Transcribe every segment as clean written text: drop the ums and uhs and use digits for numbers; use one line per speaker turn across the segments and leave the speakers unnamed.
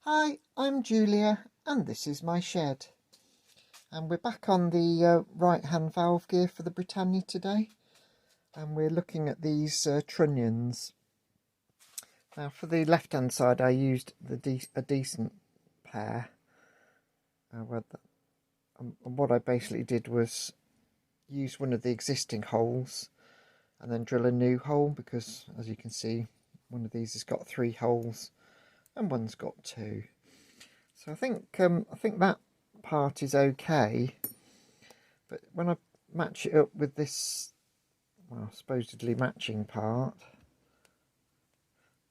Hi, I'm Julia and this is my shed. And we're back on the right hand valve gear for the Britannia today. And we're looking at these Trunnions. Now for the left hand side I used a decent pair. And what I basically did was use one of the existing holes and then drill a new hole, because as you can see one of these has got 3 holes and one's got 2. So I think that part is okay, but when I match it up with this, well, supposedly matching part,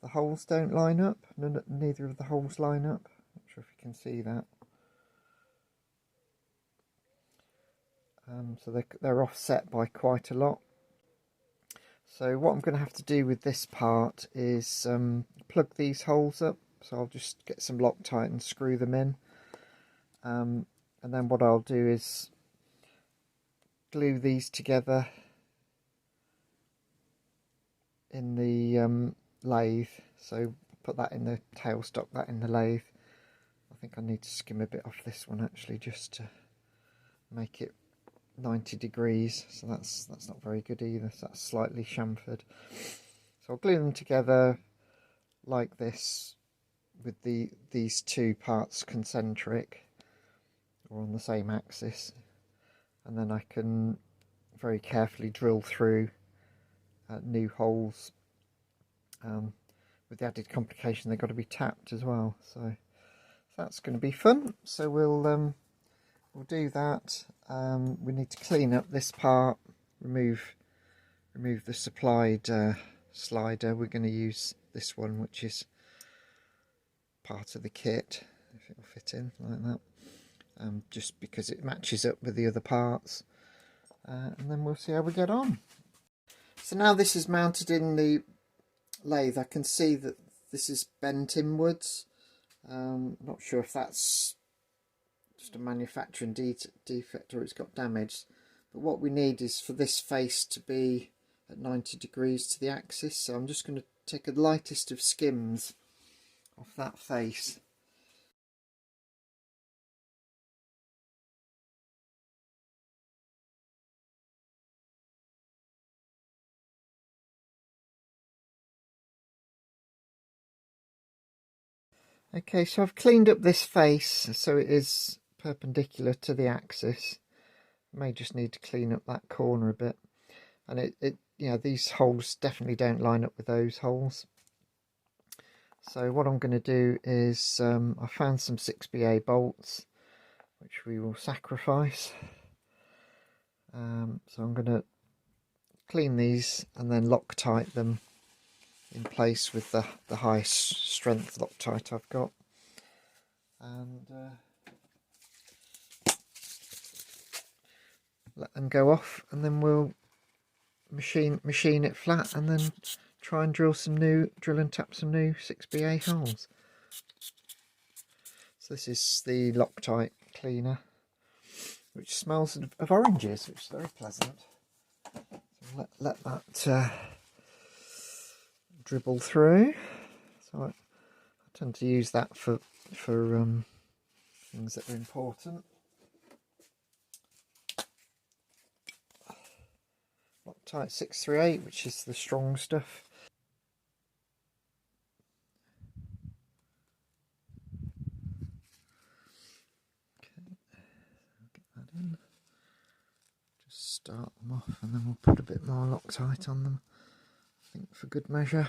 the holes don't line up. Neither of the holes line up. Not sure if you can see that. So they're offset by quite a lot. So what I'm going to have to do with this part is plug these holes up. So I'll just get some Loctite and screw them in. And then what I'll do is glue these together in the lathe. So put that in the tailstock, that in the lathe. I think I need to skim a bit off this one actually, just to make it 90 degrees. So that's not very good either. So that's slightly chamfered. So I'll glue them together like this, with these 2 parts concentric or on the same axis, and then I can very carefully drill through new holes, with the added complication they've got to be tapped as well. So that's going to be fun. So we'll do that. We need to clean up this part, remove the supplied slider. We're going to use this one, which is part of the kit, if it'll fit in like that, just because it matches up with the other parts, and then we'll see how we get on. So now this is mounted in the lathe. I can see that this is bent inwards. Not sure if that's just a manufacturing defect or it's got damage, but what we need is for this face to be at 90 degrees to the axis. So I'm just going to take the lightest of skims off that face. Okay, so I've cleaned up this face so it is perpendicular to the axis. May just need to clean up that corner a bit, and it these holes definitely don't line up with those holes. So what I'm going to do is I found some 6BA bolts which we will sacrifice. So I'm going to clean these and then Loctite them in place with the high strength Loctite I've got, and let them go off, and then we'll machine it flat and then try and drill and tap some new 6BA holes. So this is the Loctite cleaner, which smells of oranges, which is very pleasant. So let that dribble through. So I tend to use that for things that are important. Loctite 638, which is the strong stuff. Okay, get that in. Just start them off, and then we'll put a bit more Loctite on them, I think, for good measure.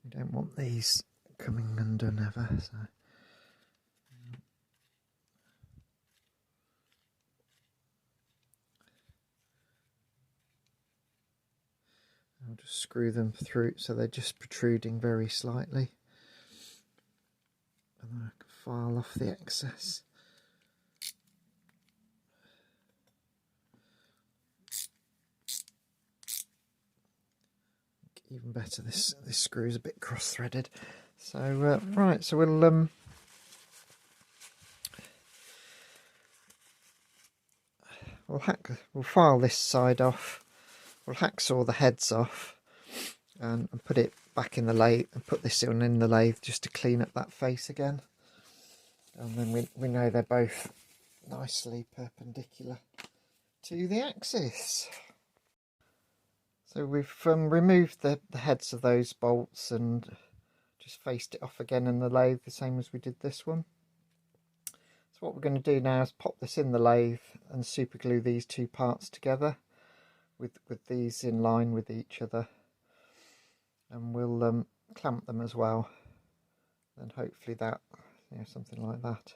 We don't want these coming undone ever, so I'll just screw them through so they're just protruding very slightly, and then I can file off the excess. Even better, this screw is a bit cross-threaded. So right, so we'll file this side off we'll hacksaw the heads off and put it back in the lathe, and put this in the lathe just to clean up that face again. And then we know they're both nicely perpendicular to the axis. So we've removed the heads of those bolts and just faced it off again in the lathe, the same as we did this one. So what we're going to do now is pop this in the lathe and super glue these two parts together with these in line with each other, and we'll clamp them as well, and hopefully that, something like that,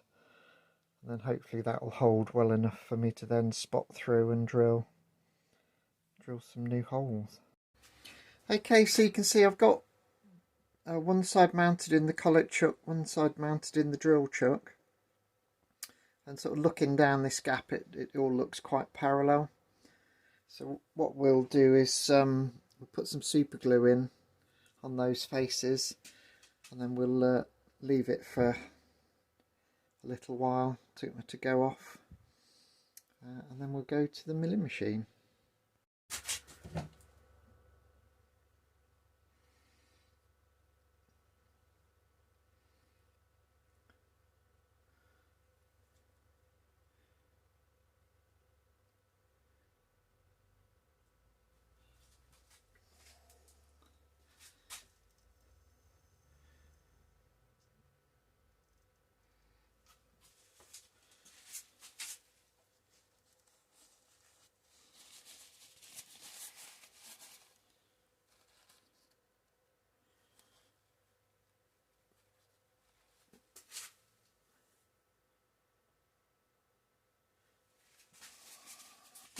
and then hopefully that will hold well enough for me to then spot through and drill some new holes. Okay, so you can see I've got one side mounted in the collet chuck, one side mounted in the drill chuck, and sort of looking down this gap it all looks quite parallel. So what we'll do is we'll put some super glue in on those faces, and then we'll leave it for a little while to go off, and then we'll go to the milling machine.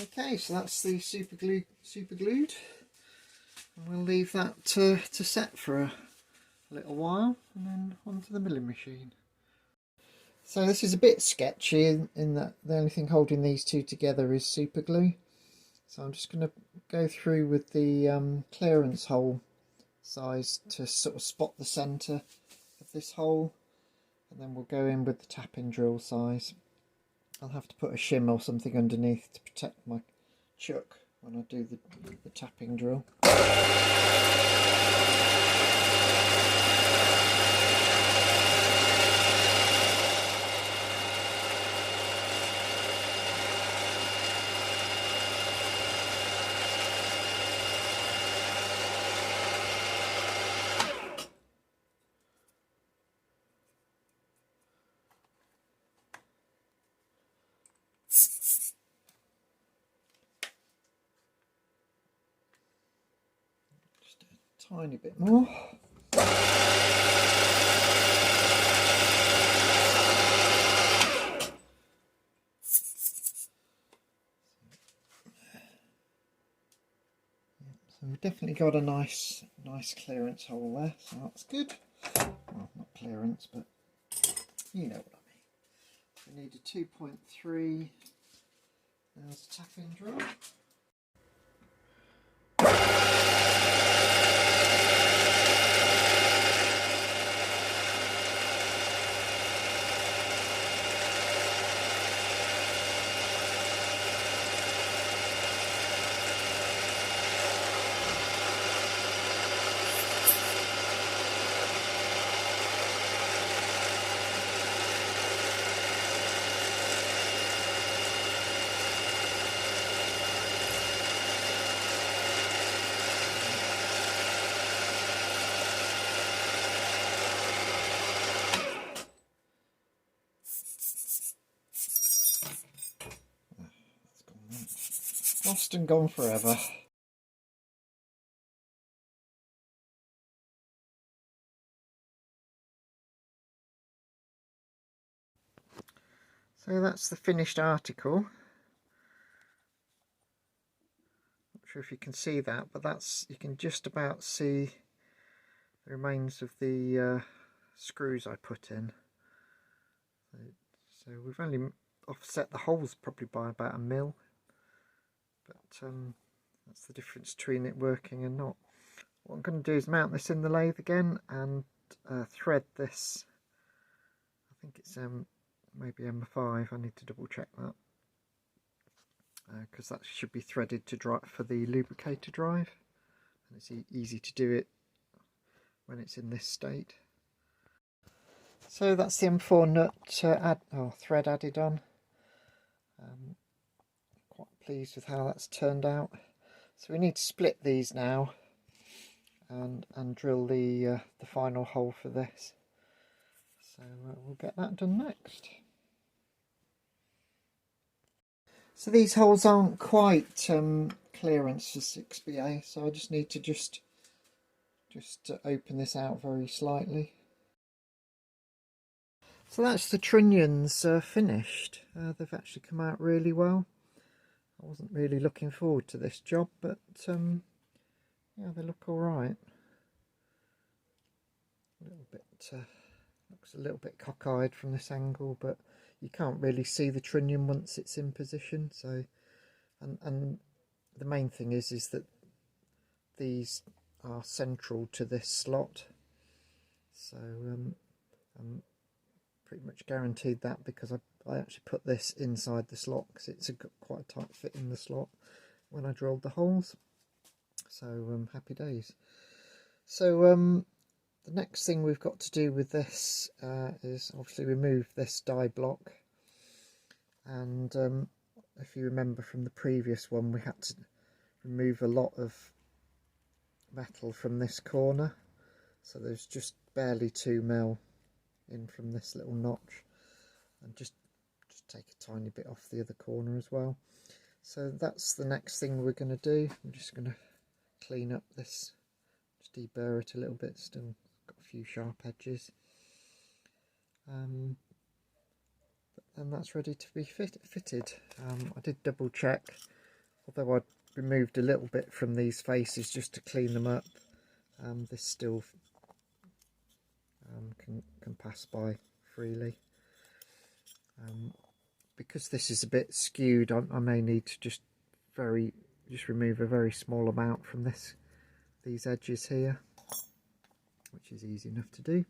Okay, so that's the super glued, and we'll leave that to set for a little while, and then onto the milling machine. So this is a bit sketchy in that the only thing holding these two together is super glue. So I'm just going to go through with the clearance hole size to sort of spot the centre of this hole, and then we'll go in with the tapping drill size. I'll have to put a shim or something underneath to protect my chuck when I do the tapping drill. Tiny bit more. So we've definitely got a nice clearance hole there, so that's good. Well, not clearance, but you know what I mean. We need a 2.3. There's a tapping drill. Lost and gone forever. So that's the finished article. Not sure if you can see that, but you can just about see the remains of the screws I put in. So we've only offset the holes probably by about 1 mil. But that's the difference between it working and not. What I'm going to do is mount this in the lathe again and thread this. I think it's maybe M5, I need to double check that. because that should be threaded to dry for the lubricator drive, and it's easy to do it when it's in this state. So that's the M4 nut thread added on. Quite pleased with how that's turned out. So we need to split these now and drill the final hole for this. So we'll get that done next. So these holes aren't quite clearance for 6BA, so I just need to just open this out very slightly. So that's the Trunnions finished. They've actually come out really well. I wasn't really looking forward to this job, but yeah, they look all right. A little bit looks a little bit cockeyed from this angle, but you can't really see the Trunnion once it's in position. So, and the main thing is that these are central to this slot. So I'm pretty much guaranteed that, because I actually put this inside the slot, because it's quite a tight fit in the slot when I drilled the holes. So happy days. So the next thing we've got to do with this is obviously remove this die block, and if you remember from the previous one, we had to remove a lot of metal from this corner, so there's just barely 2mm in from this little notch, and just take a tiny bit off the other corner as well. So that's the next thing we're going to do. I'm just going to clean up this, just deburr it a little bit, still got a few sharp edges, and that's ready to be fitted. I did double check, although I removed a little bit from these faces just to clean them up, this still can pass by freely. Because this is a bit skewed, I may need to just remove a very small amount from these edges here, which is easy enough to do.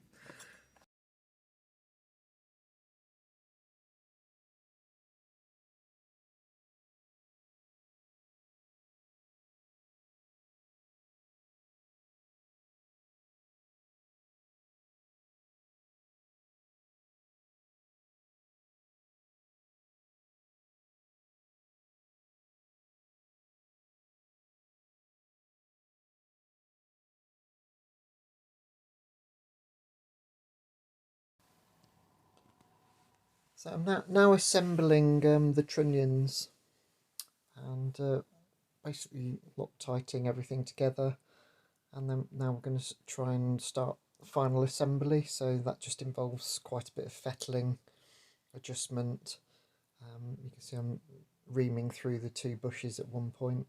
So I'm now assembling the Trunnions, and basically Loctiting everything together, and then now we're going to try and start the final assembly. So that just involves quite a bit of fettling, adjustment. You can see I'm reaming through the 2 bushes at one point,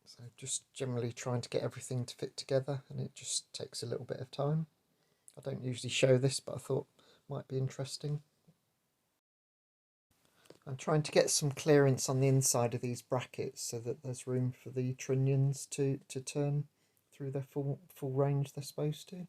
so just generally trying to get everything to fit together, and it just takes a little bit of time. I don't usually show this, but I thought it might be interesting. I'm trying to get some clearance on the inside of these brackets so that there's room for the Trunnions to turn through their full range they're supposed to.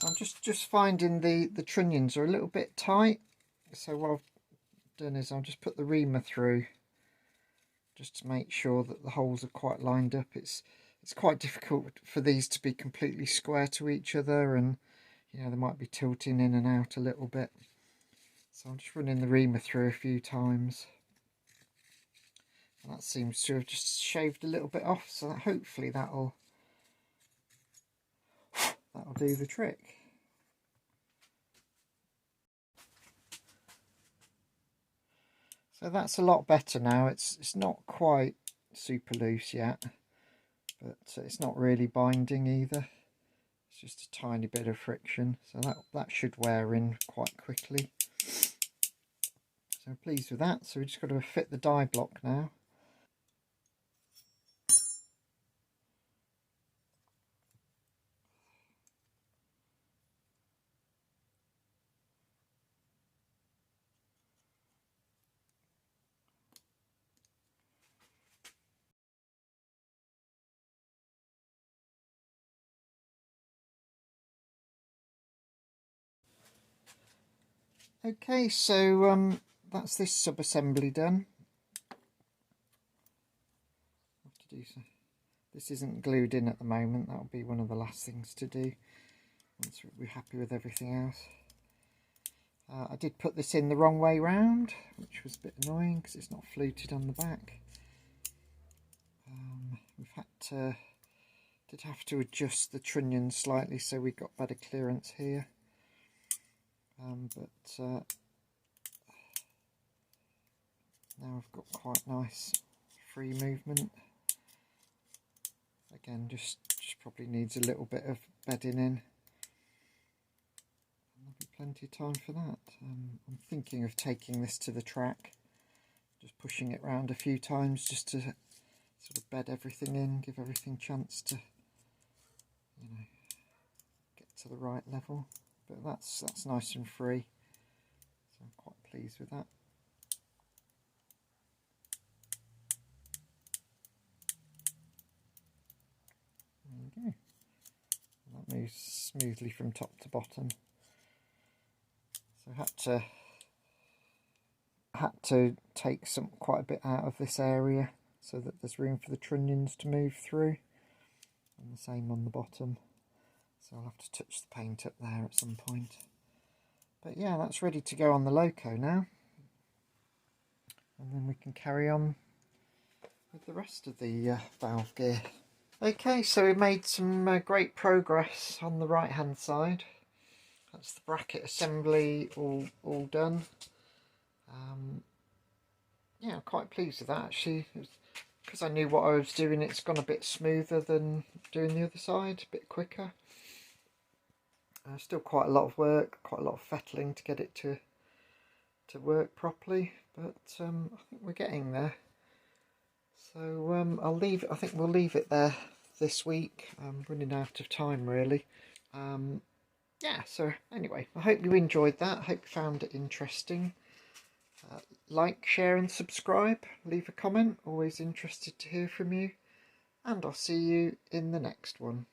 So I'm just finding the Trunnions are a little bit tight, so what I've done is I'll just put the reamer through just to make sure that the holes are quite lined up. It's quite difficult for these to be completely square to each other, and you know, they might be tilting in and out a little bit. So I'm just running the reamer through a few times, and that seems to have just shaved a little bit off, so that hopefully that'll do the trick. So that's a lot better now. It's not quite super loose yet, but it's not really binding either. It's just a tiny bit of friction, so that should wear in quite quickly. So So I'm pleased with that. So we just got to fit the die block now. Okay, so that's this sub-assembly done. Have to do so. This isn't glued in at the moment. That'll be one of the last things to do once we're happy with everything else. I did put this in the wrong way round, which was a bit annoying because it's not fluted on the back. We've did have to adjust the trunnion slightly so we got better clearance here. But now I've got quite nice free movement. Again, just probably needs a little bit of bedding in. There'll be plenty of time for that. I'm thinking of taking this to the track, just pushing it round a few times just to sort of bed everything in, give everything a chance to, you know, get to the right level. But that's nice and free, so I'm quite pleased with that. There you go. That moves smoothly from top to bottom. So I had to take quite a bit out of this area so that there's room for the trunnions to move through, and the same on the bottom. So I'll have to touch the paint up there at some point. But yeah, that's ready to go on the loco now, and then we can carry on with the rest of the valve gear. Okay, so we made some great progress on the right hand side. That's the bracket assembly all done. Yeah, I'm quite pleased with that actually. Because I knew what I was doing, it's gone a bit smoother than doing the other side, a bit quicker. Still quite a lot of work, quite a lot of fettling to get it to work properly, but I think we're getting there. So I think we'll leave it there this week. I'm running out of time really. Yeah, so anyway, I hope you enjoyed that. I hope you found it interesting. Like, share and subscribe. Leave a comment. Always interested to hear from you. And I'll see you in the next one.